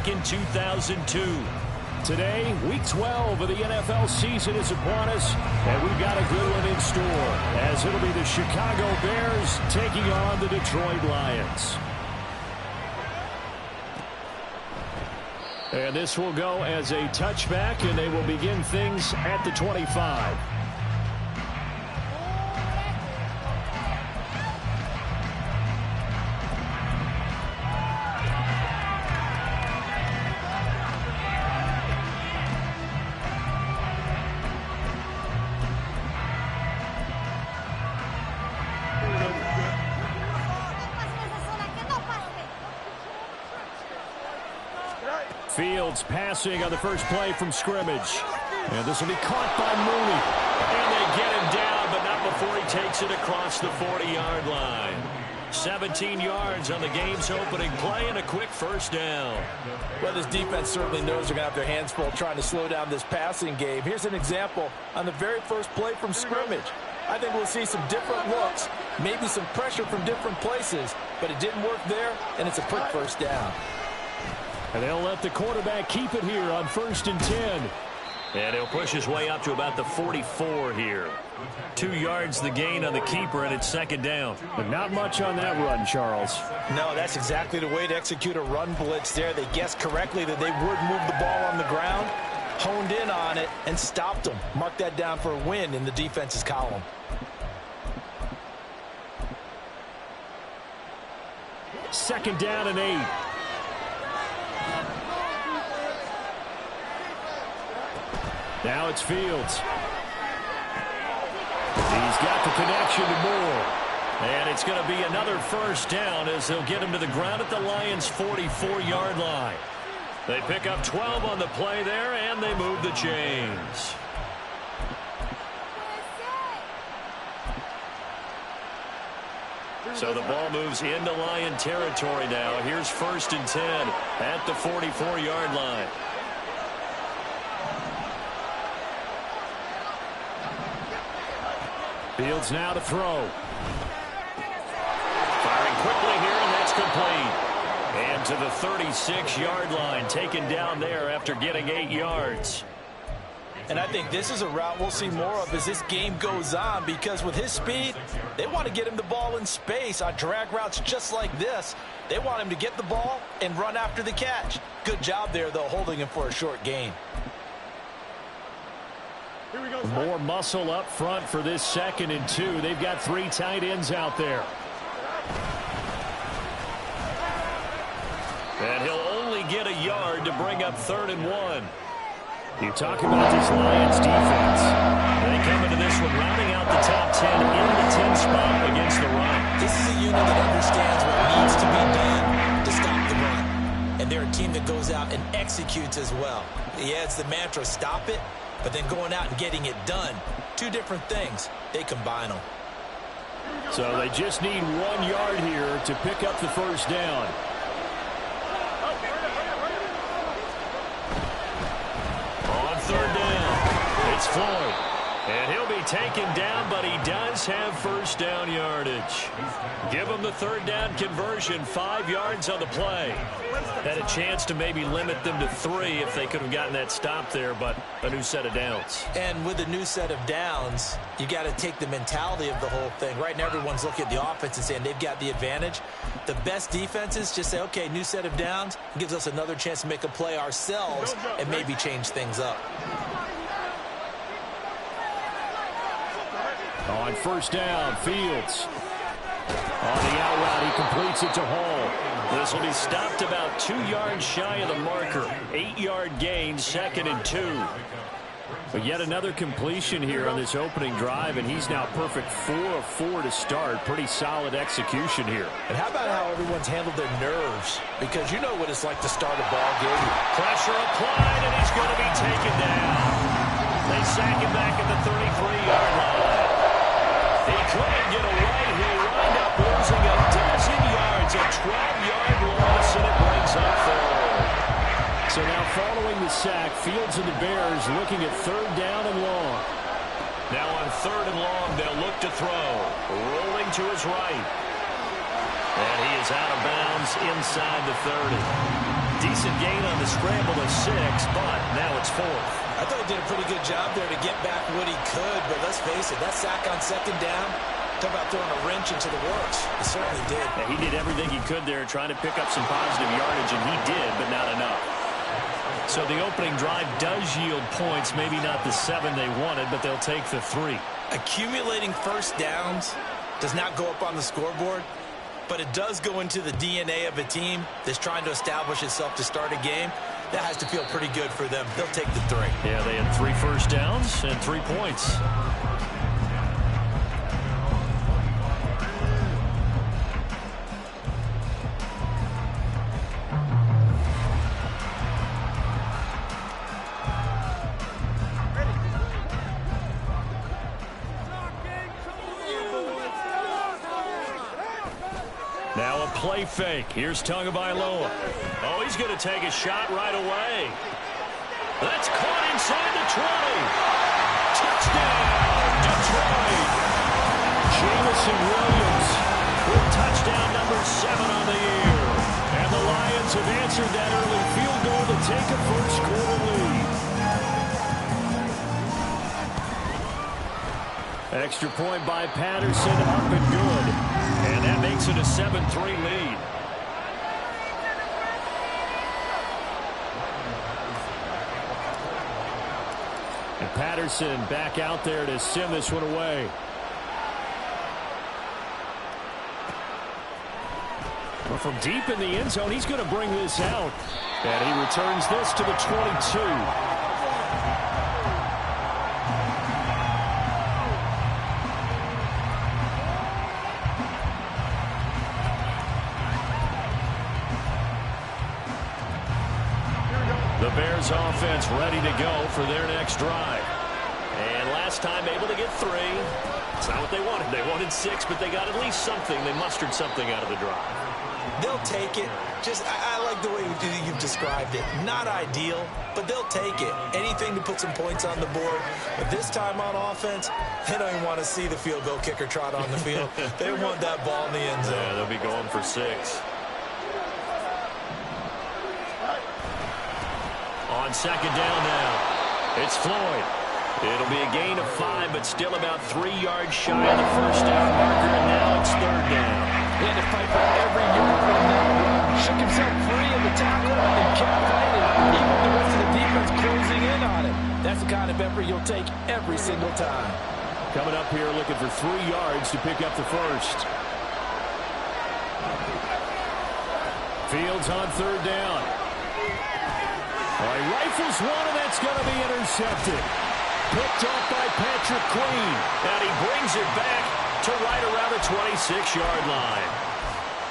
back in 2002. Today, Week 12 of the NFL season is upon us, and we've got a good one in store, as it'll be the Chicago Bears taking on the Detroit Lions. And this will go as a touchback, and they will begin things at the 25. Fields passing on the first play from scrimmage. And this will be caught by Mooney. And they get him down, but not before he takes it across the 40-yard line. 17 yards on the game's opening play and a quick first down. Well, this defense certainly knows they're going to have their hands full trying to slow down this passing game. Here's an example on the very first play from scrimmage. I think we'll see some different looks, maybe some pressure from different places, but it didn't work there, and it's a quick first down. And they'll let the quarterback keep it here on 1st and 10. And he'll push his way up to about the 44 here. 2 yards the gain on the keeper, and it's second down. But not much on that run, Charles. No, that's exactly the way to execute a run blitz there. They guessed correctly that they would move the ball on the ground, honed in on it, and stopped them. Mark that down for a win in the defense's column. Second down and 8. Now it's Fields. He's got the connection to Moore. And it's going to be another first down as they'll get him to the ground at the Lions' 44-yard line. They pick up 12 on the play there, and they move the chains. So the ball moves into Lion territory now. Here's 1st and 10 at the 44-yard line. Fields now to throw. Firing quickly here, and that's complete. And to the 36-yard line, taken down there after getting 8 yards. And I think this is a route we'll see more of as this game goes on, because with his speed, they want to get him the ball in space on drag routes just like this. They want him to get the ball and run after the catch. Good job there, though, holding him for a short gain. More muscle up front for this 2nd and 2. They've got 3 tight ends out there. And he'll only get a yard to bring up 3rd and 1. You talk about this Lions defense. They come into this one rounding out the top 10 in the 10 spot against the run. This is a unit that understands what needs to be done to stop the run. And they're a team that goes out and executes as well. Yeah, it's the mantra, stop it. But then going out and getting it done, 2 different things. They combine them. So they just need 1 yard here to pick up the first down. On 3rd down, it's Floyd. And he'll be taken down, but he does have first down yardage. Give him the 3rd down conversion, 5 yards on the play. Had a chance to maybe limit them to 3 if they could have gotten that stop there, but a new set of downs. And with a new set of downs, you got to take the mentality of the whole thing. Right now, everyone's looking at the offense and saying they've got the advantage. The best defenses just say, okay, new set of downs, gives us another chance to make a play ourselves and maybe change things up. On 1st down, Fields. On the out route, he completes it to Hall. This will be stopped about 2 yards shy of the marker. 8-yard gain, 2nd and 2. But yet another completion here on this opening drive, and he's now perfect 4 of 4 to start. Pretty solid execution here. And how about how everyone's handled their nerves? Because you know what it's like to start a ball game. Pressure applied, and he's going to be taken down. They sack him back at the 33-yard line. He couldn't get away. He'll wind up losing a dozen yards, a 12-yard loss, and it brings up 4. So now following the sack, Fields and the Bears looking at 3rd down and long. Now on 3rd and long, they'll look to throw. Rolling to his right. And he is out of bounds inside the 30. Decent gain on the scramble of 6, but now it's 4th. I thought he did a pretty good job there to get back what he could, but let's face it, that sack on 2nd down, talk about throwing a wrench into the works. He certainly did. Yeah, he did everything he could there trying to pick up some positive yardage, and he did, but not enough. So the opening drive does yield points, maybe not the 7 they wanted, but they'll take the 3. Accumulating first downs does not go up on the scoreboard, but it does go into the DNA of a team that's trying to establish itself to start a game. That has to feel pretty good for them. They'll take the 3. Yeah, they had 3 first downs and 3 points. Now a play fake. Here's Tagovailoa. Oh, he's going to take a shot right away. That's caught inside the 20. Touchdown, Detroit. Jamison Williams with touchdown number 7 on the year. And the Lions have answered that early field goal to take a first-quarter lead. Extra point by Patterson, up and good. And that makes it a 7-3 lead. And Patterson back out there to send this one away. Well, from deep in the end zone, he's going to bring this out. And he returns this to the 22. The Bears offense ready to go for their next drive. And last time able to get 3. It's not what they wanted. They wanted 6, but they got at least something. They mustered something out of the drive. They'll take it. I like the way you've described it. Not ideal, but they'll take it. Anything to put some points on the board. But this time on offense, they don't even want to see the field goal kicker trot on the field. They want that ball in the end zone. Yeah, they'll be going for 6. On 2nd down now, it's Floyd. It'll be a gain of 5, but still about 3 yards shy of the first down marker, and now it's 3rd down. He had to fight for every yard on that run. Shook himself free of the tackle and kept fighting, even the rest of the defense closing in on him. That's the kind of effort you'll take every single time. Coming up here looking for 3 yards to pick up the first. Fields on 3rd down. He rifles one, and that's going to be intercepted. Picked up by Patrick Queen. And he brings it back to right around the 26-yard line.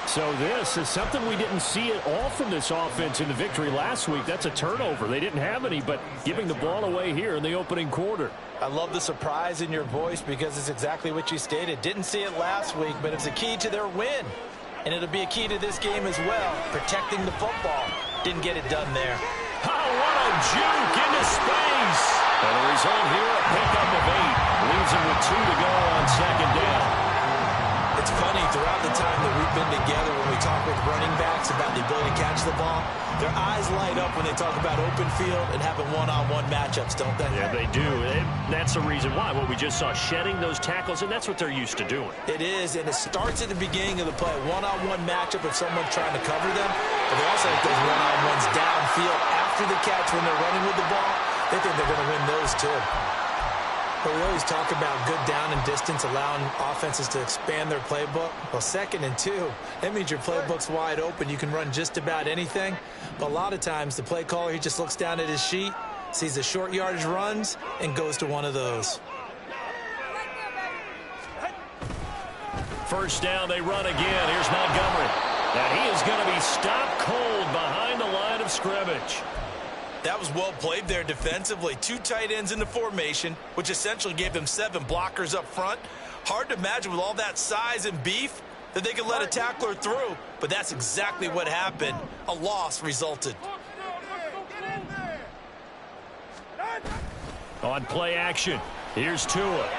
So this is something we didn't see at all from this offense in the victory last week. That's a turnover. They didn't have any, but giving the ball away here in the opening quarter. I love the surprise in your voice because it's exactly what you stated. Didn't see it last week, but it's a key to their win. And it'll be a key to this game as well, protecting the football. Didn't get it done there. Oh, what a juke into space. And the result here, a pickup of 8. Leaves him with 2 to go on 2nd down. It's funny, throughout the time that we've been together, when we talk with running backs about the ability to catch the ball, their eyes light up when they talk about open field and having one-on-one matchups, don't they? Yeah, they do. And that's the reason why. What we just saw, shedding those tackles, and that's what they're used to doing. It is, and it starts at the beginning of the play. One-on-one matchup if someone's trying to cover them, but they also have those one-on-ones downfield after the catch when they're running with the ball. They think they're going to win those too. But we always talk about good down and distance, allowing offenses to expand their playbook. Well, 2nd and 2, that means your playbook's wide open. You can run just about anything. But a lot of times, the play caller, he just looks down at his sheet, sees the short yardage runs, and goes to one of those. First down, they run again. Here's Montgomery. And he is going to be stopped cold behind the line of scrimmage. That was well played there defensively. 2 tight ends in the formation, which essentially gave them 7 blockers up front. Hard to imagine with all that size and beef that they could let a tackler through, but that's exactly what happened. A loss resulted. On play action, here's Tua.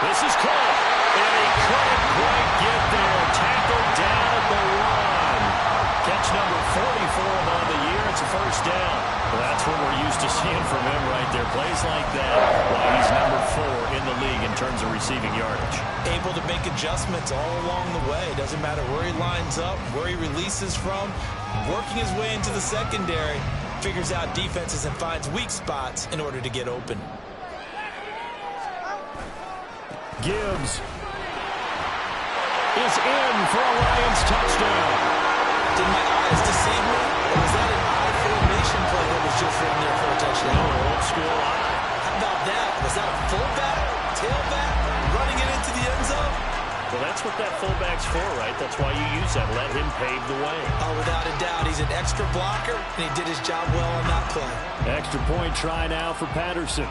This is caught, and he couldn't quite get there. Tackled down at the 1. Catch That's number 40 for him on the year. It's a first down. Well, that's what we're used to seeing from him right there. Plays like that. Well, he's number 4 in the league in terms of receiving yardage. Able to make adjustments all along the way. Doesn't matter where he lines up, where he releases from. Working his way into the secondary. Figures out defenses and finds weak spots in order to get open. Gibbs is in for a Lions touchdown. Did my eyes deceive me? Or was that an eye formation play that was just in there for a touchdown? Oh, old school eye. How about that? Was that a fullback, tailback, running it into the end zone? Well, that's what that fullback's for, right? That's why you use that. Let him pave the way. Oh, without a doubt. He's an extra blocker, and he did his job well on that play. Extra point try now for Patterson.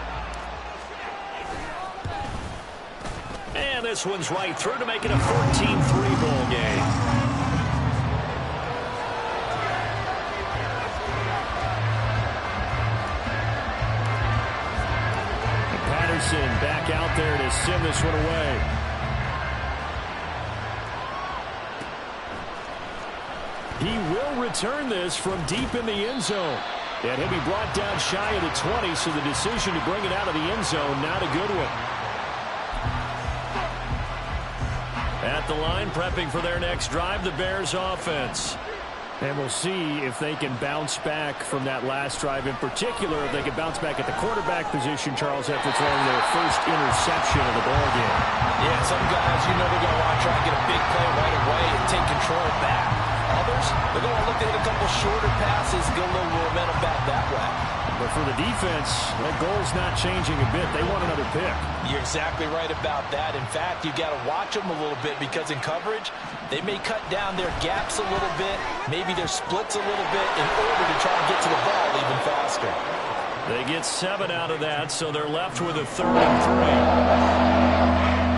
And this one's right through to make it a 14-3 ball game. And Patterson back out there to send this one away. He will return this from deep in the end zone. And he'll be brought down shy of the 20, so the decision to bring it out of the end zone, not a good one. At the line, prepping for their next drive, the Bears offense. And we'll see if they can bounce back from that last drive. In particular, if they can bounce back at the quarterback position, Charles, after throwing their first interception of the ballgame. Yeah, some guys, you know they're going to want to try and get a big play right away and take control back. Others, they're going to look to hit a couple shorter passes, get a little momentum back that way. But for the defense, that goal's not changing a bit. They want another pick. You're exactly right about that. In fact, you've got to watch them a little bit because in coverage, they may cut down their gaps a little bit, maybe their splits a little bit in order to try and get to the ball even faster. They get 7 out of that, so they're left with a 3rd and 3.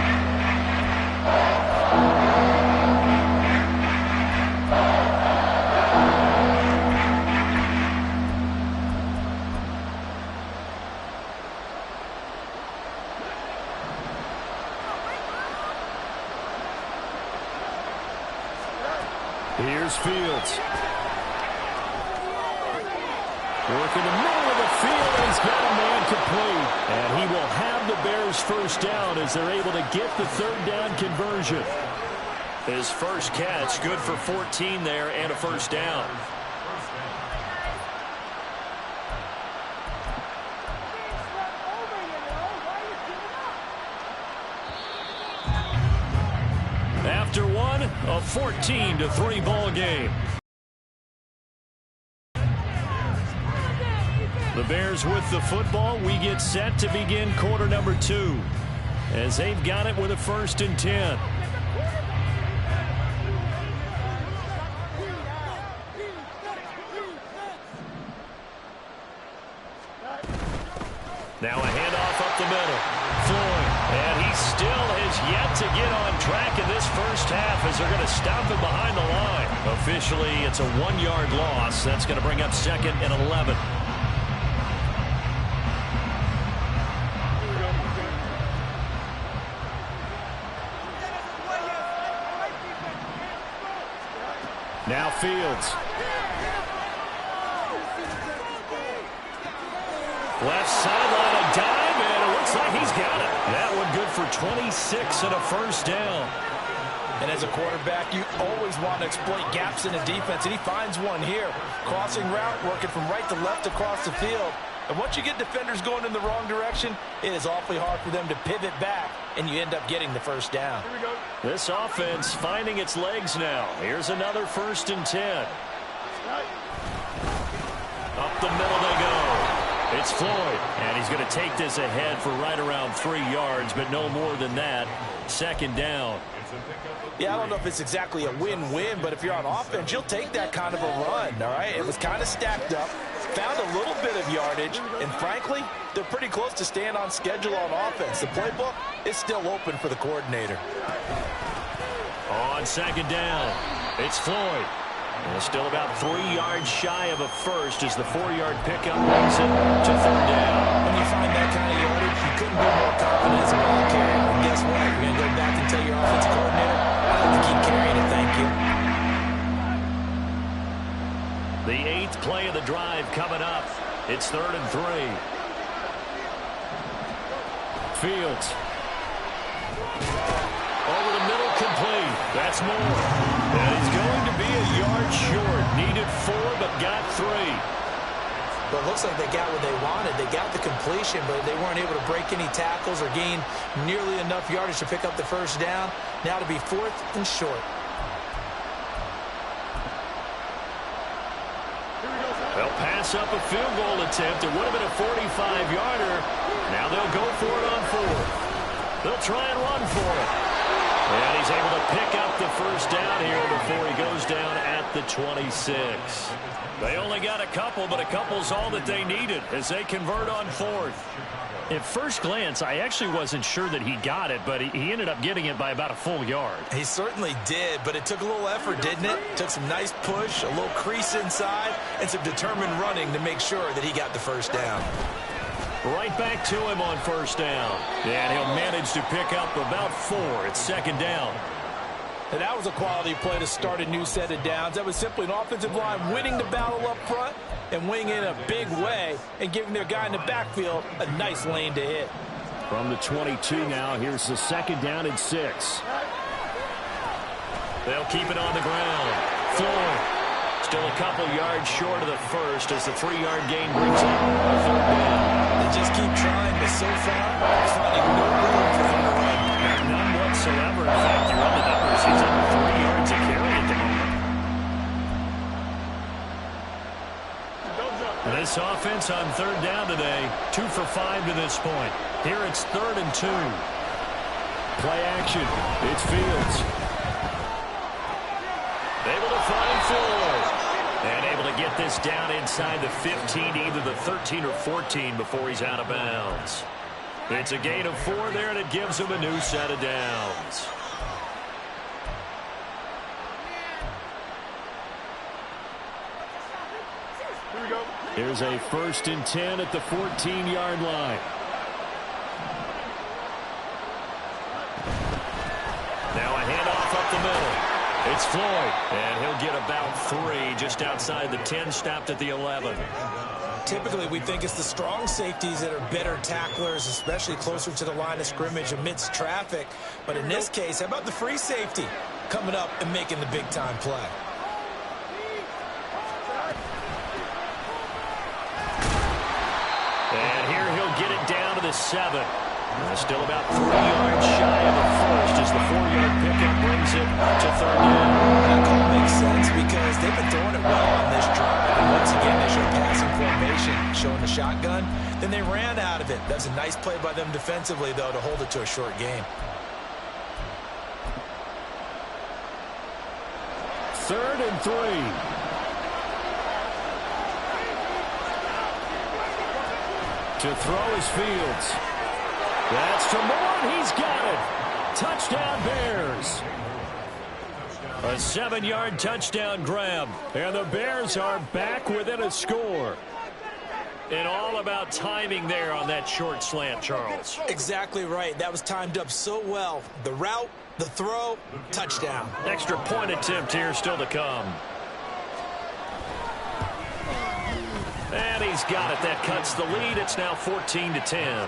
Here's Fields. Work in the middle of the field, and he's got a man complete. And he will have the Bears first down as they're able to get the 3rd down conversion. His first catch, good for 14 there and a first down. After one, a 14-3 ball game. The Bears with the football. We get set to begin quarter number 2 as they've got it with a 1st and 10. Now a handoff up the middle. Floyd, and he still has yet to get on track in this first half as they're going to stop him behind the line. Officially, it's a 1-yard loss. That's going to bring up 2nd and 11. Now Fields. Left sideline, a dive, and it looks like he's got it. That one good for 26 and a first down. And as a quarterback, you always want to exploit gaps in the defense, and he finds one here. Crossing route, working from right to left across the field. And once you get defenders going in the wrong direction, it is awfully hard for them to pivot back, and you end up getting the first down. This offense finding its legs now. Here's another 1st and 10. Up the middle they go. It's Floyd, and he's going to take this ahead for right around 3 yards, but no more than that. 2nd down. Yeah, I don't know if it's exactly a win-win, but if you're on offense, you'll take that kind of a run, all right? It was kind of stacked up, found a little bit of yardage, and frankly, they're pretty close to staying on schedule on offense. The playbook is still open for the coordinator. On 2nd down, it's Floyd. And still about 3 yards shy of a first as the 4-yard pickup brings it to 3rd down. When you find that kind of yardage, you couldn't be more confident as a ball carrier. And guess what? You're going to go back and tell your offensive coordinator, I like to keep carrying it, thank you. The 8th play of the drive coming up. It's 3rd and 3. Fields. Over the middle, complete. That's more. And he's going to be a yard short. Needed 4, but got 3. But it looks like they got what they wanted. They got the completion, but they weren't able to break any tackles or gain nearly enough yardage to pick up the first down. Now to be 4th and short. They'll pass up a field goal attempt. It would have been a 45-yarder. Now they'll go for it on 4th. They'll try and run for it. And he's able to pick up the first down here before he goes down at the 26. They only got a couple, but a couple's all that they needed as they convert on 4th. At first glance, I actually wasn't sure that he got it, but he ended up getting it by about a full yard. He certainly did, but it took a little effort, didn't it? Took some nice push, a little crease inside, and some determined running to make sure that he got the first down. Right back to him on first down. And he'll manage to pick up about 4. It's 2nd down. And that was a quality play to start a new set of downs. That was simply an offensive line winning the battle up front and winning in a big way and giving their guy in the backfield a nice lane to hit. From the 22 now, here's the 2nd down and 6. They'll keep it on the ground. Floyd still a couple yards short of the first as the 3-yard gain brings up 3rd down. They just keep trying, but so far, finding no room for him to run. None whatsoever. In fact, you run the numbers. He's at 3 yards a carry at the moment. This offense on 3rd down today, 2 for 5 to this point. Here it's 3rd and 2. Play action. It's Fields. Able to find Floyd. And able to get this down inside the 15, either the 13 or 14 before he's out of bounds. It's a gain of 4 there, and it gives him a new set of downs. Here's a 1st and 10 at the 14-yard line. Now a handoff up the middle. It's Floyd, and he'll get about 3 just outside the 10, stopped at the 11. Typically, we think it's the strong safeties that are better tacklers, especially closer to the line of scrimmage amidst traffic. But in this case, how about the free safety coming up and making the big-time play? And here he'll get it down to the 7. Still about 3 yards shy of the first as the 4-yard pickup brings it to 3rd down. That call makes sense because they've been throwing it well on this drive. And once again, they showed passing formation, showing the shotgun. Then they ran out of it. That's a nice play by them defensively, though, to hold it to a short game. 3rd and 3. To throw is Fields. That's to Moore. He's got it. Touchdown, Bears. A 7-yard touchdown grab. And the Bears are back within a score. And all about timing there on that short slant, Charles. Exactly right. That was timed up so well. The route, the throw, touchdown. Extra point attempt here still to come. And he's got it. That cuts the lead. It's now 14-10.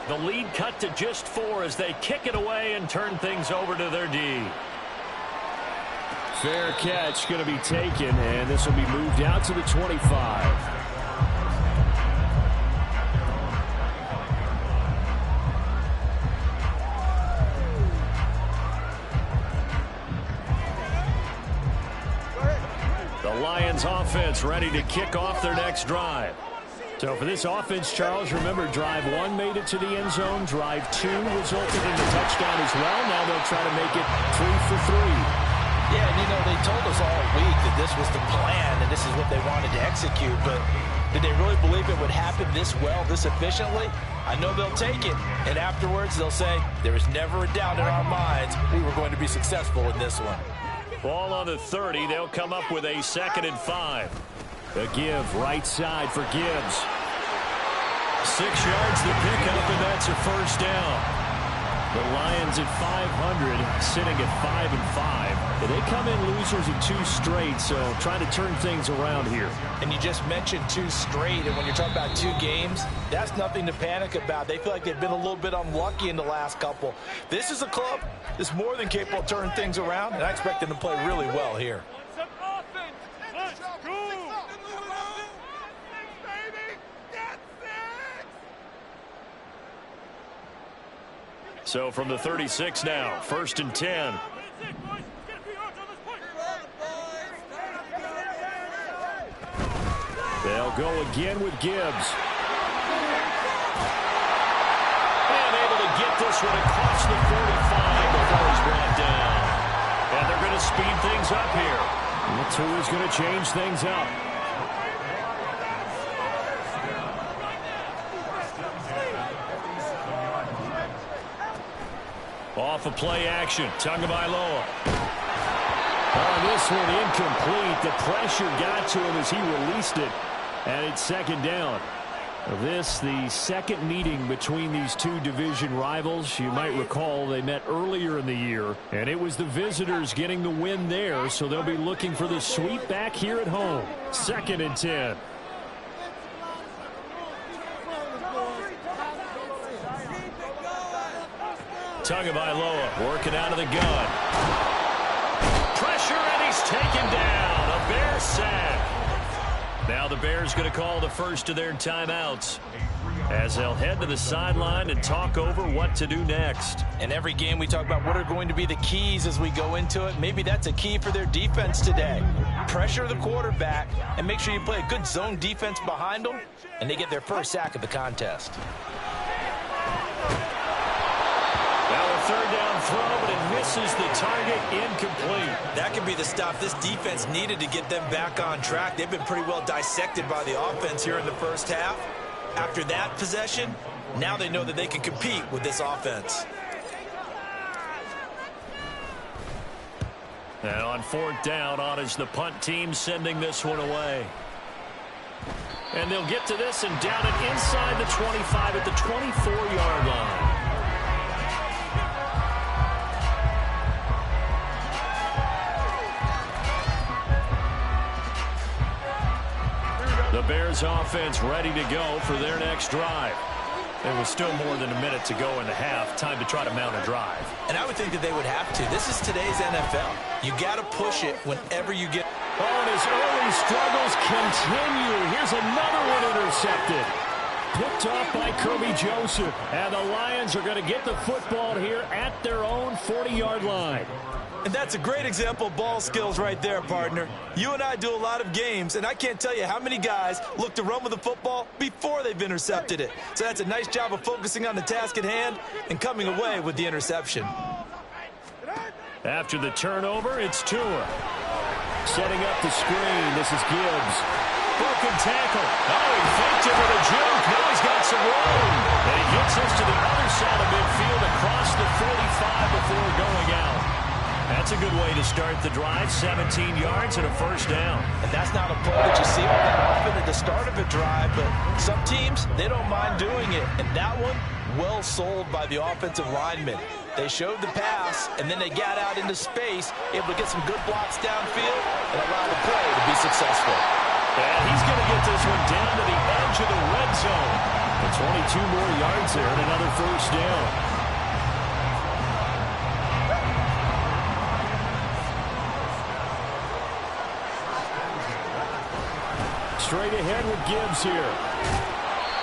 The lead cut to just 4 as they kick it away and turn things over to their D. Fair catch going to be taken, and this will be moved out to the 25. The Lions offense ready to kick off their next drive. So for this offense, Charles, remember, drive 1 made it to the end zone. Drive 2 resulted in the touchdown as well. Now they'll try to make it 3 for 3. Yeah, and you know, they told us all week that this was the plan and this is what they wanted to execute, but did they really believe it would happen this well, this efficiently? I know they'll take it, and afterwards they'll say, there was never a doubt in our minds we were going to be successful in this one. Ball on the 30. They'll come up with a 2nd and 5. A give right side for Gibbs. 6 yards the pickup, and that's a first down. The Lions at 500, sitting at 5-5. They come in losers in 2 straight, so trying to turn things around here. And you just mentioned 2 straight, and when you're talking about 2 games, that's nothing to panic about. They feel like they've been a little bit unlucky in the last couple. This is a club that's more than capable of turning things around, and I expect them to play really well here. So from the 36 now, 1st and 10. They'll go again with Gibbs. And able to get this one across the 45 before he's brought down. And they're going to speed things up here. That's who is going to change things up. Off of play action, Tagovailoa. On this one, incomplete. The pressure got to him as he released it, and it's 2nd down. This, the second meeting between these 2 division rivals. You might recall they met earlier in the year, and it was the visitors getting the win there, so they'll be looking for the sweep back here at home. 2nd and 10. Tagovailoa working out of the gun. Pressure, and he's taken down. A Bear sack. Now the Bears going to call the first of their timeouts as they'll head to the sideline and talk over what to do next. In every game we talk about what are going to be the keys as we go into it. Maybe that's a key for their defense today. Pressure the quarterback and make sure you play a good zone defense behind them, and they get their first sack of the contest. Third down throw, but it misses the target, incomplete. That could be the stop this defense needed to get them back on track. They've been pretty well dissected by the offense here in the first half. After that possession, now they know that they can compete with this offense. And on 4th down, on is the punt team sending this one away. And they'll get to this and down it inside the 25 at the 24-yard line. The Bears offense ready to go for their next drive. There was still more than a minute to go in the half. Time to try to mount a drive. And I would think that they would have to. This is today's NFL. You got to push it whenever you get. Oh, and his early struggles continue. Here's another one intercepted. Picked off by Kirby Joseph. And the Lions are going to get the football here at their own 40-yard line. And that's a great example of ball skills right there, partner. You and I do a lot of games, and I can't tell you how many guys look to run with the football before they've intercepted it. So that's a nice job of focusing on the task at hand and coming away with the interception. After the turnover, it's Tua. Setting up the screen. This is Gibbs. Broken tackle. Oh, he faked it with a juke. Now he's got some room. And he gets us to the other side of midfield across the 45 before going out. That's a good way to start the drive. 17 yards and a first down. And that's not a play that you see that often at the start of a drive, but some teams, they don't mind doing it. And that one, well sold by the offensive lineman. They showed the pass, and then they got out into space, able to get some good blocks downfield and allow the play to be successful. And he's going to get this one down to the edge of the red zone. And 22 more yards there and another first down. Straight ahead with Gibbs here.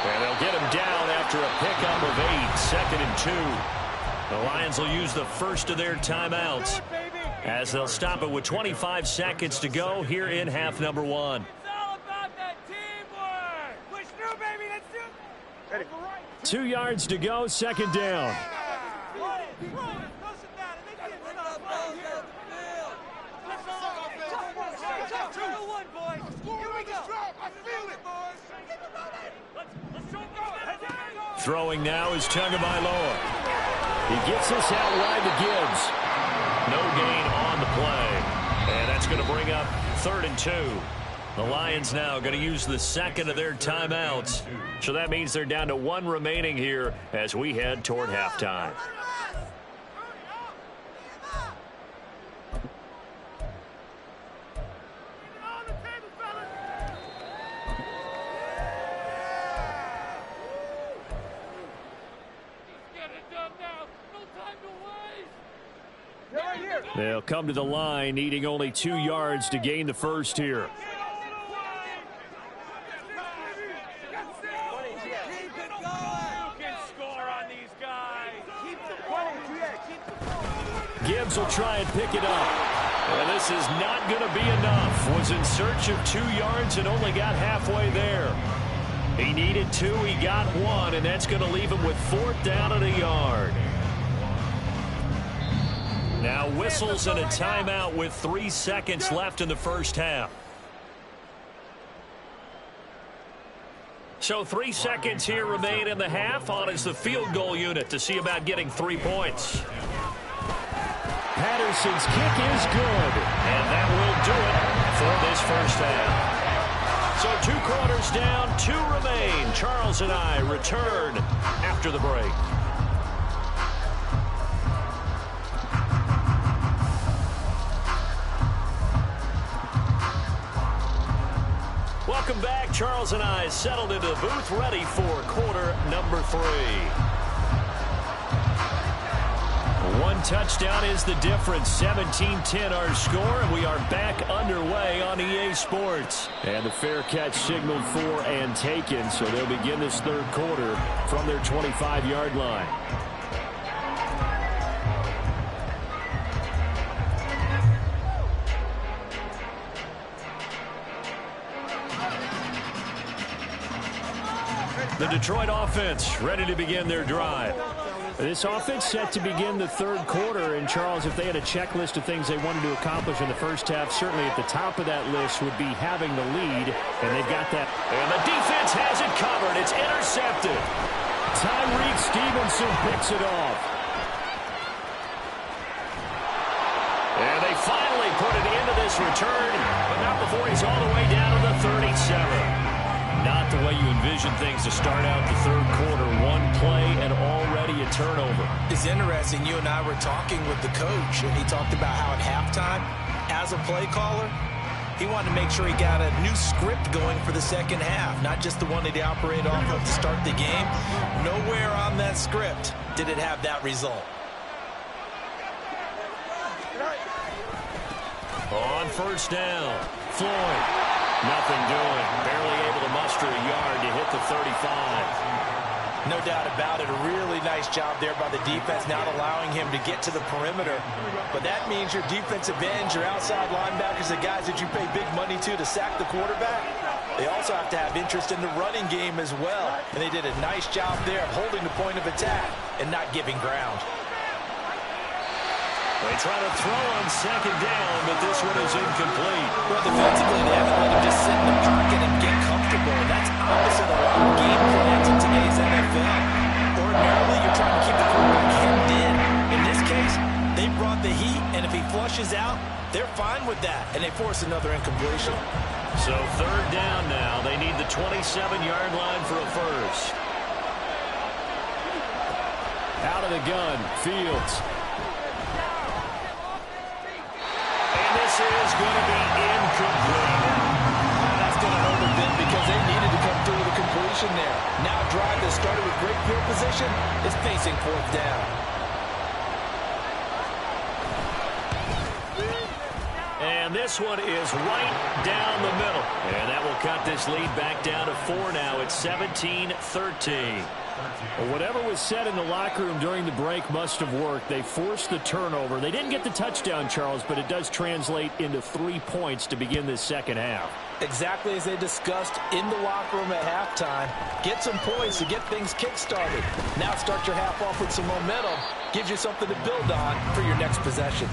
And they'll get him down after a pickup of 8, 2nd and 2. The Lions will use the first of their timeouts as they'll stop it with 25 seconds to go here in half number 1. It's all about that teamwork. Push through, baby. Let's do it. 2 yards to go, 2nd down. Throwing now is Tagovailoa. He gets this out wide to Gibbs. No gain on the play. And that's going to bring up 3rd and 2. The Lions now going to use the second of their timeouts. So that means they're down to one remaining here as we head toward halftime. They'll come to the line, needing only 2 yards to gain the first here. Gibbs will try and pick it up. And this is not going to be enough. Was in search of 2 yards and only got halfway there. He needed 2, he got 1, and that's going to leave him with 4th down and a yard. Now whistles and a timeout with 3 seconds left in the first half. So 3 seconds here remain in the half. On is the field goal unit to see about getting 3 points. Patterson's kick is good. And that will do it for this first half. So 2 quarters down, 2 remain. Charles and I return after the break. Welcome back. Charles and I settled into the booth, ready for quarter number 3. 1 touchdown is the difference. 17-10 our score, and we are back underway on EA Sports. And the fair catch signaled for and taken, so they'll begin this third quarter from their 25-yard line. The Detroit offense ready to begin their drive. This offense set to begin the third quarter. And, Charles, if they had a checklist of things they wanted to accomplish in the first half, certainly at the top of that list would be having the lead. And they've got that. And the defense has it covered. It's intercepted. Tyreek Stevenson picks it off. And they finally put it into this return, but not before he's all the way down to the 37. Not the way you envision things to start out the third quarter. 1 play and already a turnover. It's interesting. You and I were talking with the coach, and he talked about how at halftime, as a play caller, he wanted to make sure he got a new script going for the second half, not just the one that he operated off of to start the game. Nowhere on that script did it have that result. On first down, Floyd. Nothing doing. Barely able to muster a yard to hit the 35. No doubt about it. A really nice job there by the defense, not allowing him to get to the perimeter. But that means your defensive ends, your outside linebackers, the guys that you pay big money to sack the quarterback, they also have to have interest in the running game as well. And they did a nice job there of holding the point of attack and not giving ground. They try to throw on second down, but this one is incomplete. Well, defensively, they haven't let him just sit in the pocket and get comfortable. And that's opposite of a lot of game plans in today's NFL. Ordinarily, you're trying to keep the quarterback hemmed in. In this case, they brought the heat, and if he flushes out, they're fine with that. And they force another incompletion. So third down now. They need the 27-yard line for a first. Out of the gun, Fields. This is going to be incomplete. That's going to hurt a bit because they needed to come through with a completion there. Now a drive that started with great field position is facing 4th down. And this one is right down the middle. And that will cut this lead back down to 4 now. It's 17-13. Well, whatever was said in the locker room during the break must have worked. They forced the turnover. They didn't get the touchdown, Charles, but it does translate into 3 points to begin this second half. Exactly as they discussed in the locker room at halftime. Get some points to get things kick-started. Now start your half off with some momentum. Gives you something to build on for your next possession.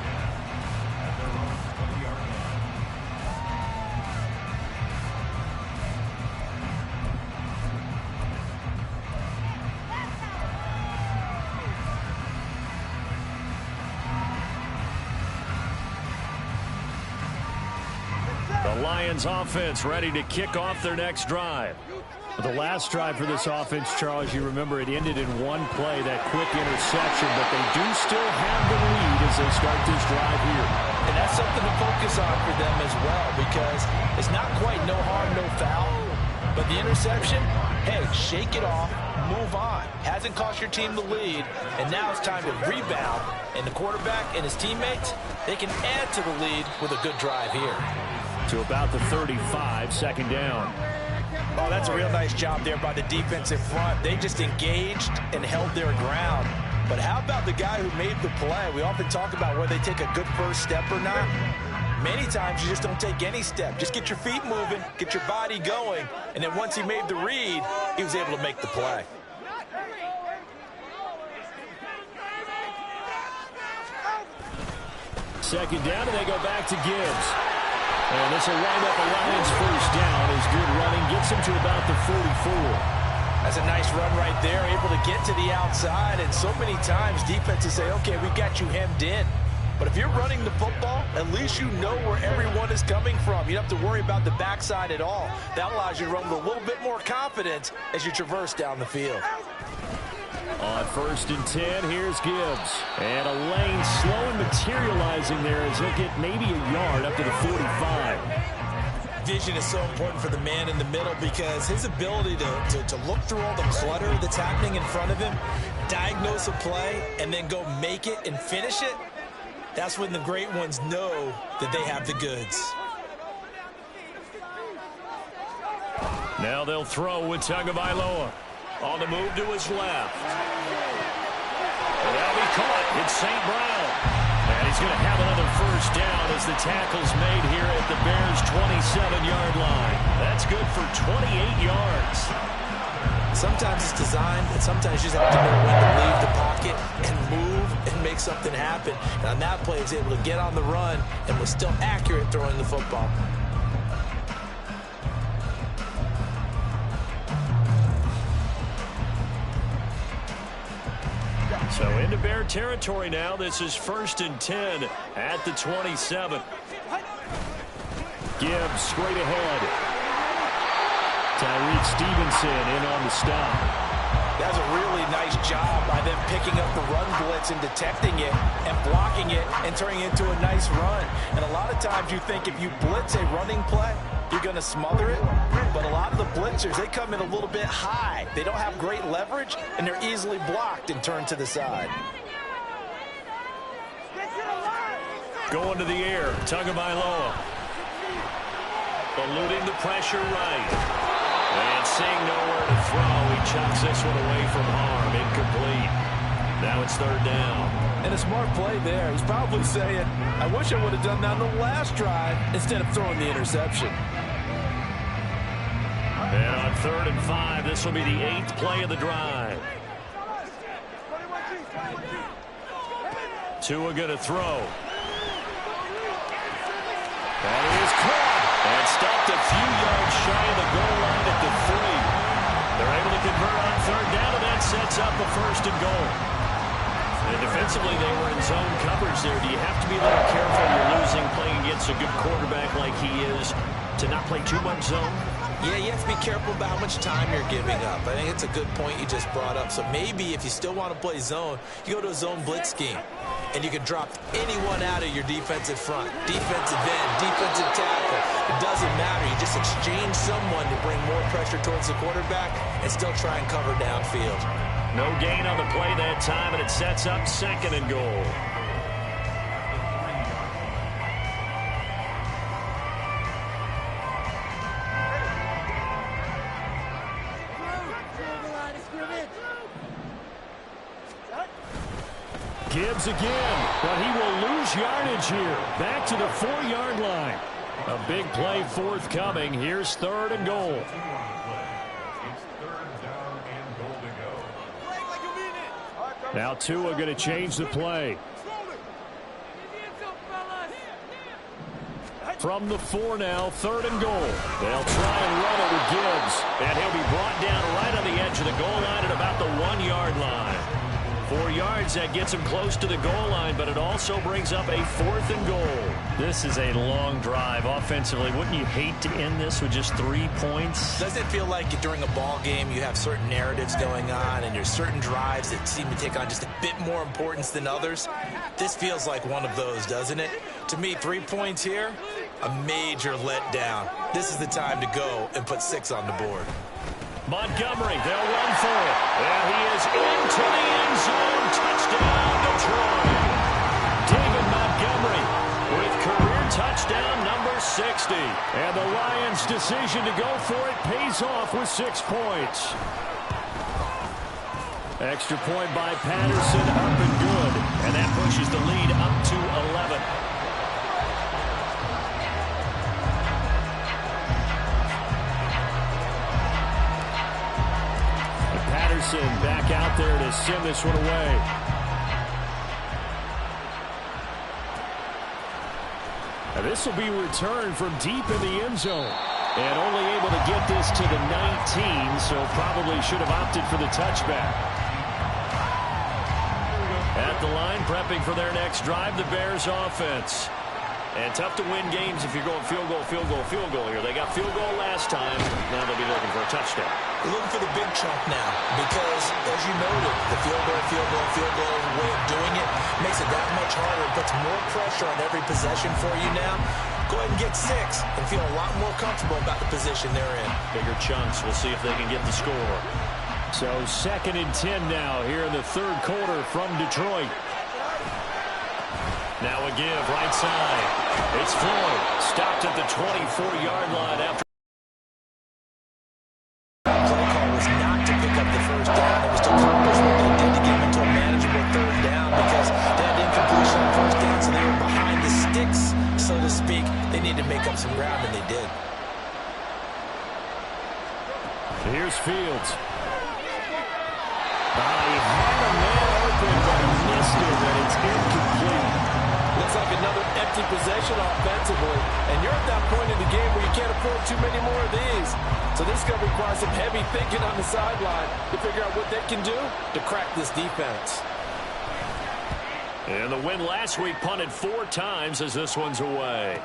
Lions offense ready to kick off their next drive. The last drive for this offense, Charles, you remember it ended in one play, that quick interception, but they do still have the lead as they start this drive here. And that's something to focus on for them as well, because it's not quite no harm, no foul. But the interception, hey, shake it off, move on. Hasn't cost your team the lead, and now it's time to rebound. And the quarterback and his teammates, they can add to the lead with a good drive here. To about the 35, second down. Oh, that's a real nice job there by the defense in front. They just engaged and held their ground. But how about the guy who made the play? We often talk about whether they take a good first step or not. Many times you just don't take any step. Just get your feet moving, get your body going, and then once he made the read, he was able to make the play. Second down, and they go back to Gibbs. And this will wind up a Lions first down as good running gets him to about the 44. That's a nice run right there, able to get to the outside. And so many times defenses say, okay, we got you hemmed in. But if you're running the football, at least you know where everyone is coming from. You don't have to worry about the backside at all. That allows you to run with a little bit more confidence as you traverse down the field. On 1st and 10, here's Gibbs. And a lane slow and materializing there as he'll get maybe a yard up to the 45. Vision is so important for the man in the middle because his ability to look through all the clutter that's happening in front of him, diagnose a play, and then go make it and finish it, that's when the great ones know that they have the goods. Now they'll throw with Tagovailoa. On the move to his left. And that'll be caught. It's St. Brown. And he's going to have another first down as the tackle's made here at the Bears' 27-yard line. That's good for 28 yards. Sometimes it's designed, and sometimes you just have to know when to leave the pocket and move and make something happen. And on that play, he was able to get on the run and was still accurate throwing the football. So into Bear territory now. This is 1st and 10 at the 27. Gibbs straight ahead. Tyreek Stevenson in on the stop. That's a really nice job by them picking up the run blitz and detecting it and blocking it and turning it into a nice run. And a lot of times you think if you blitz a running play, you're going to smother it. But a lot of the blitzers, they come in a little bit high. They don't have great leverage, and they're easily blocked and turned to the side. Going to the air. Tagovailoa. Eluding the pressure right. And seeing nowhere to throw, he chucks this one away from harm. Incomplete. Now it's 3rd down. And a smart play there. He's probably saying, I wish I would have done that on the last drive instead of throwing the interception. And on 3rd and 5, this will be the 8th play of the drive. Tua going to throw. That is caught. And stopped a few yards shy of the goal line at the 3. They're able to convert on 3rd down, and that sets up a 1st and goal. And defensively, they were in zone coverage there. Do you have to be a little careful you're losing playing against a good quarterback like he is to not play too much zone? Yeah, you have to be careful about how much time you're giving up. I think it's a good point you just brought up. So maybe if you still want to play zone, you go to a zone blitz scheme. And you can drop anyone out of your defensive front. Defensive end, defensive tackle. It doesn't matter. You just exchange someone to bring more pressure towards the quarterback and still try and cover downfield. No gain on the play that time, and it sets up 2nd and goal. Gibbs again, but he will lose yardage here. Back to the 4-yard line. A big play forthcoming. Here's 3rd and goal. Now Tua going to change the play. From the 4 now, 3rd and goal. They'll try and run it with Gibbs. And he'll be brought down right on the edge of the goal line at about the 1-yard line. 4 yards, that gets him close to the goal line, but it also brings up a 4th and goal. This is a long drive offensively. Wouldn't you hate to end this with just 3 points? Doesn't it feel like during a ball game you have certain narratives going on and there's certain drives that seem to take on just a bit more importance than others? This feels like one of those, doesn't it? To me, 3 points here, a major letdown. This is the time to go and put 6 on the board. Montgomery, they'll run for it. And he is into the end zone. Touchdown, Detroit. David Montgomery with career touchdown number 60. And the Lions' decision to go for it pays off with 6 points. Extra point by Patterson, up and good. And that pushes the lead up to 11. Back out there to send this one away. Now this will be returned from deep in the end zone. And only able to get this to the 19, so probably should have opted for the touchback. At the line, prepping for their next drive, the Bears offense. And tough to win games if you're going field goal, field goal, field goal here. They got field goal last time. Now they'll be looking for a touchdown. We're looking for the big chunk now because, as you noted, the field goal way of doing it makes it that much harder. It puts more pressure on every possession for you now. Go ahead and get 6 and feel a lot more comfortable about the position they're in. Bigger chunks. We'll see if they can get the score. So 2nd and 10 now here in the 3rd quarter from Detroit. Now a give, right side. It's Floyd. Stopped at the 24-yard line after. Play call was not to pick up the 1st down. It was to accomplish what they did to get into a manageable 3rd down because they had incompletion on 1st down, so they were behind the sticks, so to speak. They needed to make up some ground, and they did. Here's Fields. He had a man open, but he missed it, and it's incomplete. Looks like another empty possession offensively, and you're at that point in the game where you can't afford too many more of these. So this is going to require some heavy thinking on the sideline to figure out what they can do to crack this defense. And the win last week punted 4 times as this one's away.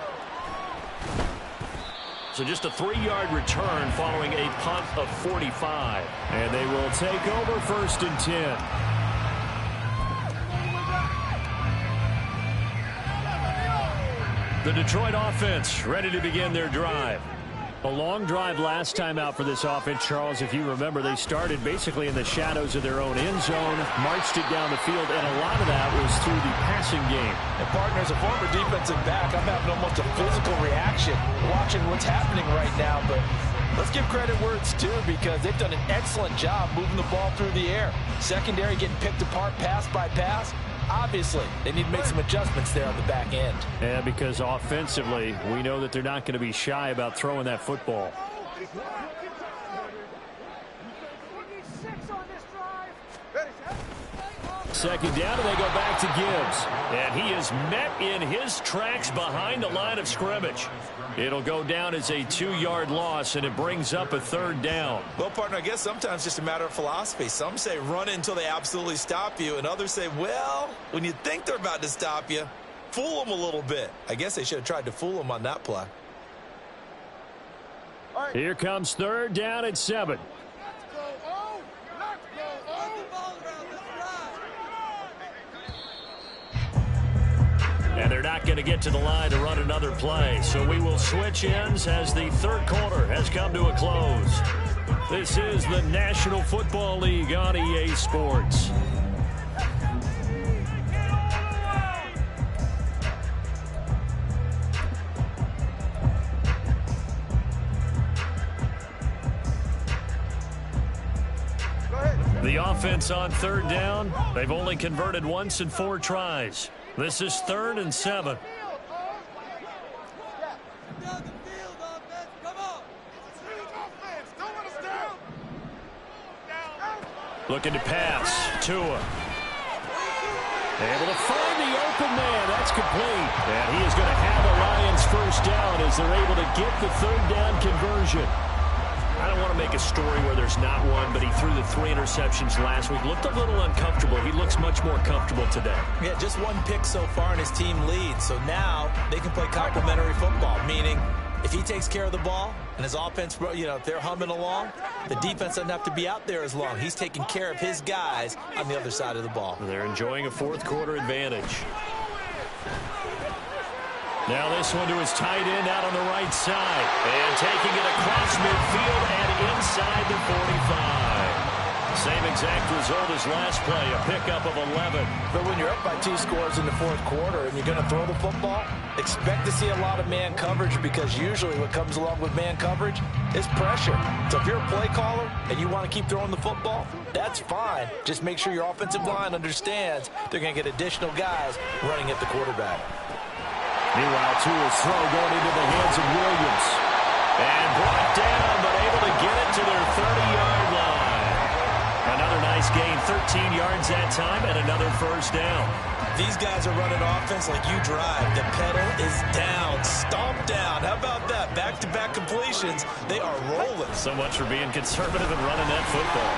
So just a 3-yard return following a punt of 45. And they will take over 1st and 10. The Detroit offense ready to begin their drive. A long drive last time out for this offense, Charles. If you remember, they started basically in the shadows of their own end zone, marched it down the field, and a lot of that was through the passing game. And partner, as a former defensive back, I'm having almost a physical reaction watching what's happening right now. But let's give credit where it's due because they've done an excellent job moving the ball through the air. Secondary getting picked apart pass by pass. Obviously, they need to make some adjustments there on the back end. Yeah, because offensively, we know that they're not going to be shy about throwing that football. 2nd down, and they go back to Gibbs. And he is met in his tracks behind the line of scrimmage. It'll go down as a 2-yard loss, and it brings up a 3rd down. Well, partner, I guess sometimes it's just a matter of philosophy. Some say run it until they absolutely stop you, and others say, well, when you think they're about to stop you, fool them a little bit. I guess they should have tried to fool them on that play. Here comes 3rd down at 7. And they're not going to get to the line to run another play. So we will switch ends as the 3rd quarter has come to a close. This is the National Football League on EA Sports. The offense on 3rd down, they've only converted once in 4 tries. This is 3rd and 7. Looking to pass. Tua. Able to find the open man. That's complete. And he is going to have a Lions 1st down as they're able to get the 3rd down conversion. I don't want to make a story where there's not one, but he threw the 3 interceptions last week. Looked a little uncomfortable. He looks much more comfortable today. Yeah, just 1 pick so far, and his team leads. So now they can play complementary football, meaning if he takes care of the ball and his offense, if they're humming along, the defense doesn't have to be out there as long. He's taking care of his guys on the other side of the ball. They're enjoying a 4th quarter advantage. Now this one to his tight end out on the right side. And taking it across midfield and inside the 45. Same exact result as last play, a pickup of 11. But when you're up by 2 scores in the 4th quarter and you're going to throw the football, expect to see a lot of man coverage, because usually what comes along with man coverage is pressure. So if you're a play caller and you want to keep throwing the football, that's fine. Just make sure your offensive line understands they're going to get additional guys running at the quarterback. Meanwhile, Tua's throw going into the hands of Williams. And brought down, but able to get it to their 30-yard line. Another nice gain, 13 yards that time, and another first down. These guys are running offense like you drive. The pedal is down, stomp down. How about that? Back-to-back completions. They are rolling. So much for being conservative and running that football.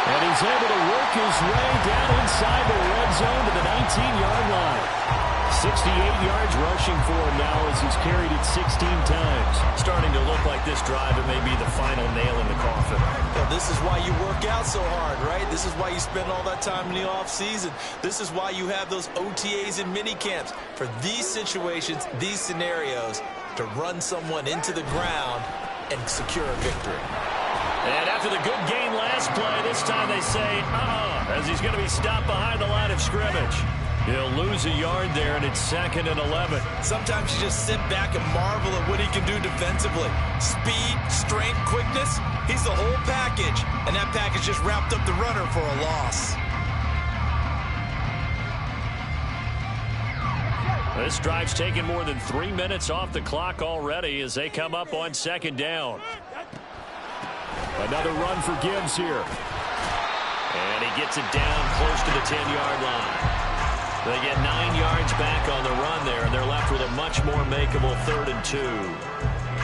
And he's able to work his way down inside the red zone to the 19-yard line. 68 yards rushing for him now as he's carried it 16 times. Starting to look like this drive, it may be the final nail in the coffin. Well, this is why you work out so hard, right? This is why you spend all that time in the offseason. This is why you have those OTAs and mini camps. For these situations, these scenarios, to run someone into the ground and secure a victory. And after the good gain last play, this time they say, as he's going to be stopped behind the line of scrimmage. He'll lose a yard there, and it's 2nd and 11. Sometimes you just sit back and marvel at what he can do defensively. Speed, strength, quickness, he's the whole package. And that package just wrapped up the runner for a loss. This drive's taken more than 3 minutes off the clock already as they come up on 2nd down. Another run for Gibbs here. And he gets it down close to the 10-yard line. They get 9 yards back on the run there, and they're left with a much more makeable 3rd and 2.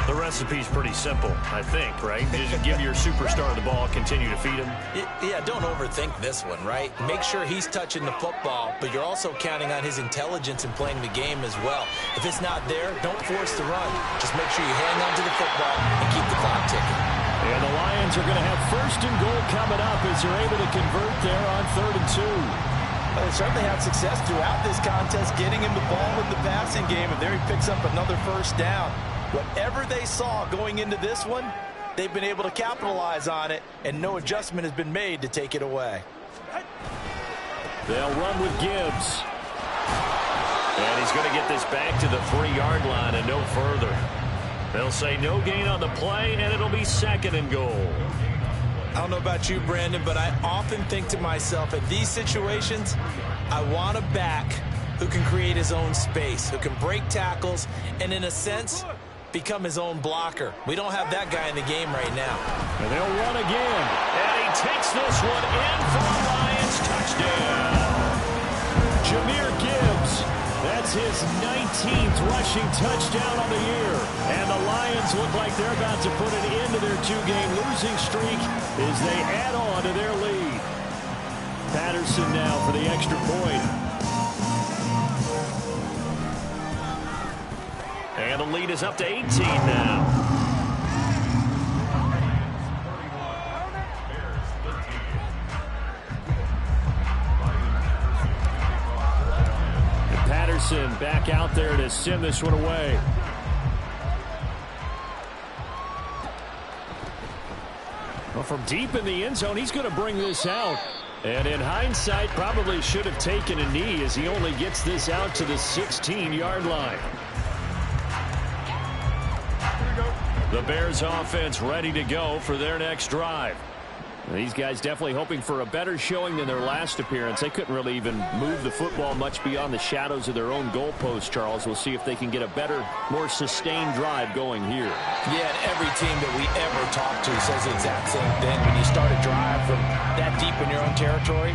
The recipe's pretty simple, I think, right? Just give your superstar the ball, continue to feed him. Yeah, don't overthink this one, right? Make sure he's touching the football, but you're also counting on his intelligence in playing the game as well. If it's not there, don't force the run. Just make sure you hang on to the football and keep the clock ticking. And the Lions are going to have 1st and goal coming up as they're able to convert there on 3rd and 2. Well, they certainly had success throughout this contest, getting him the ball in the passing game, and there he picks up another first down. Whatever they saw going into this one, they've been able to capitalize on it, and no adjustment has been made to take it away. They'll run with Gibbs. And he's going to get this back to the 3-yard line and no further. They'll say no gain on the play, and it'll be 2nd and goal. I don't know about you, Brandon, but I often think to myself, at these situations, I want a back who can create his own space, who can break tackles, and in a sense, become his own blocker. We don't have that guy in the game right now. And they'll run again. And he takes this one in for the Lions. Touchdown. Jahmyr Gibbs. That's his 19th rushing touchdown on the year. And the Lions look like they're about to put an end to their 2-game losing streak as they add on to their lead. Patterson now for the extra point. And the lead is up to 18 now. Patterson back out there to send this one away. Well, from deep in the end zone, he's going to bring this out. And in hindsight, probably should have taken a knee as he only gets this out to the 16-yard line. The Bears offense ready to go for their next drive. These guys definitely hoping for a better showing than their last appearance. They couldn't really even move the football much beyond the shadows of their own goalpost, Charles. We'll see if they can get a better, more sustained drive going here. Yeah, and every team that we ever talk to says the exact same thing. When you start a drive from that deep in your own territory,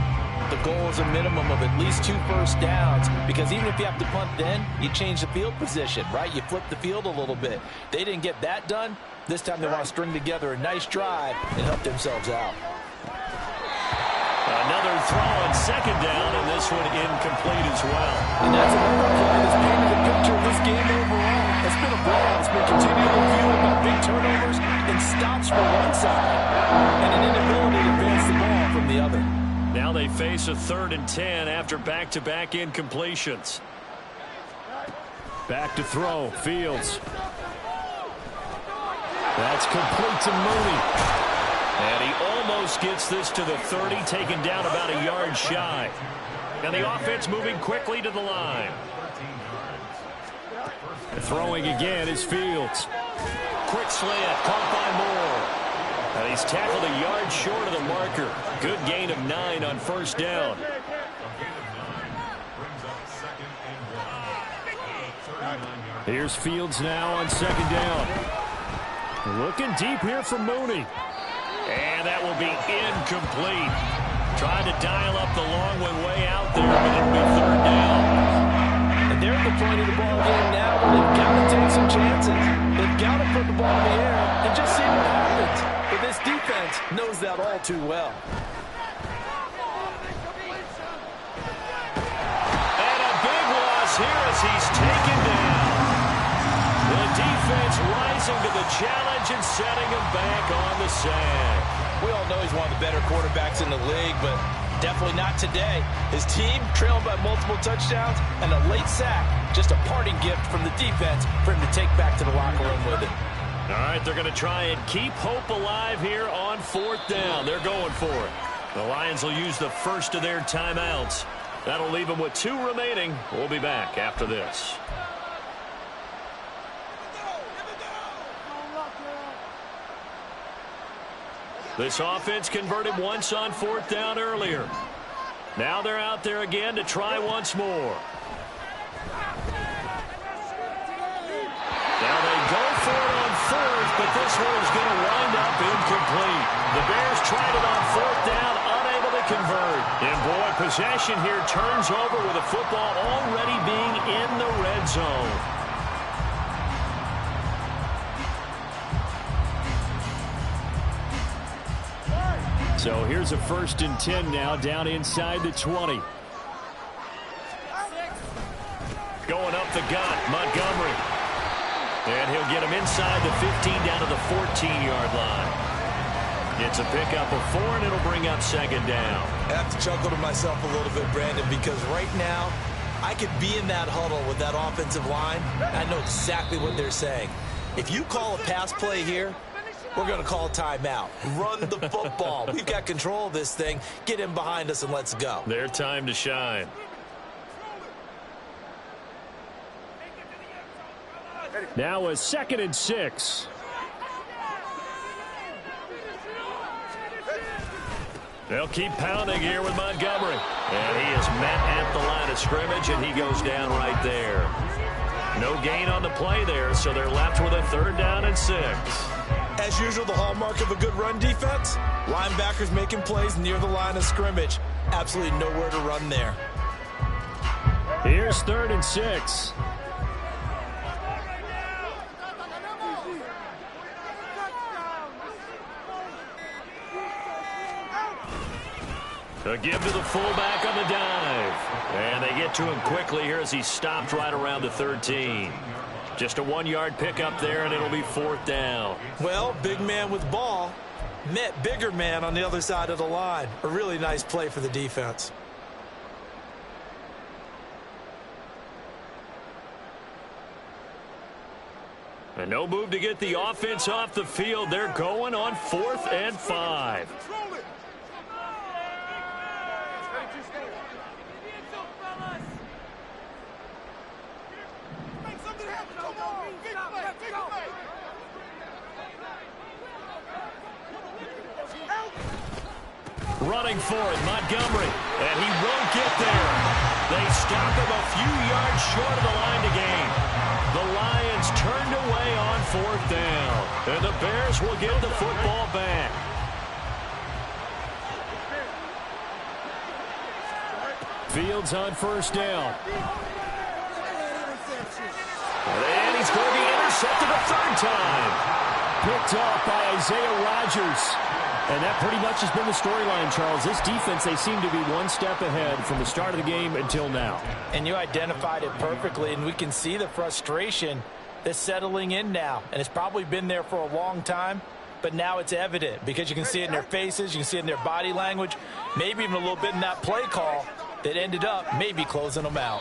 The goal is a minimum of at least 2 first downs, because even if you have to punt then, you change the field position, right? You flip the field a little bit. They didn't get that done. This time they want to string together a nice drive and help themselves out. Another throw on second down, and this one incomplete as well. And that's another play that's painted the picture of this game overall. It's been a blowout. It's been continually fueled by big turnovers and stops from one side and an inability to advance the ball from the other. Now they face a 3rd and 10 after back-to-back incompletions. Back to throw, Fields. That's complete to Mooney. And he almost gets this to the 30, taken down about a yard shy. And the offense moving quickly to the line. Throwing again is Fields. Quick slant, caught by Moore. And he's tackled a yard short of the marker. Good gain of 9 on first down. Here's Fields now on second down. Looking deep here for Mooney. And that will be incomplete. Trying to dial up the long way out there, but it'll be 3rd down. And they're at the point of the ball game now where they've got to take some chances. They've got to put the ball in the air and just see what happens. But this defense knows that all too well. And a big loss here as he's taken down. The defense rising to the challenge and setting him back on the sack. We all know he's one of the better quarterbacks in the league, but definitely not today. His team trailing by multiple touchdowns and a late sack. Just a parting gift from the defense for him to take back to the locker room with it. All right, they're going to try and keep hope alive here on 4th down. They're going for it. The Lions will use the first of their timeouts. That'll leave them with 2 remaining. We'll be back after this. This offense converted once on 4th down earlier. Now they're out there again to try once more. Now they go for it on 4th, but this one is going to wind up incomplete. The Bears tried it on 4th down, unable to convert. And boy, possession here turns over with the football already being in the red zone. So here's a 1st and 10 now, down inside the 20. Going up the gut, Montgomery. And he'll get him inside the 15 down to the 14-yard line. It's a pickup of 4, and it'll bring up 2nd down. I have to chuckle to myself a little bit, Brandon, because right now I could be in that huddle with that offensive line. I know exactly what they're saying. If you call a pass play here, we're going to call timeout. Run the football. We've got control of this thing. Get him behind us and let's go. Their time to shine. Now a 2nd and 6. They'll keep pounding here with Montgomery. And he is met at the line of scrimmage, and he goes down right there. No gain on the play there, so they're left with a 3rd down and 6. As usual, the hallmark of a good run defense, linebackers making plays near the line of scrimmage. Absolutely nowhere to run there. Here's 3rd and 6. A give to the fullback on the dive. And they get to him quickly here as he stopped right around the 13. Just a 1-yard pickup there, and it'll be 4th down. Well, big man with ball met bigger man on the other side of the line. A really nice play for the defense. And no move to get the offense off the field. They're going on 4th and 5. Running for it, Montgomery, and he won't get there. They stop him a few yards short of the line to gain. The Lions turned away on 4th down, and the Bears will get the football back. Fields on first down. And he's going to be intercepted a third time. Picked off by Isaiah Rodgers. And that pretty much has been the storyline, Charles. This defense, they seem to be one step ahead from the start of the game until now. And you identified it perfectly, and we can see the frustration that's settling in now. And it's probably been there for a long time, but now it's evident because you can see it in their faces, you can see it in their body language, maybe even a little bit in that play call that ended up maybe closing them out.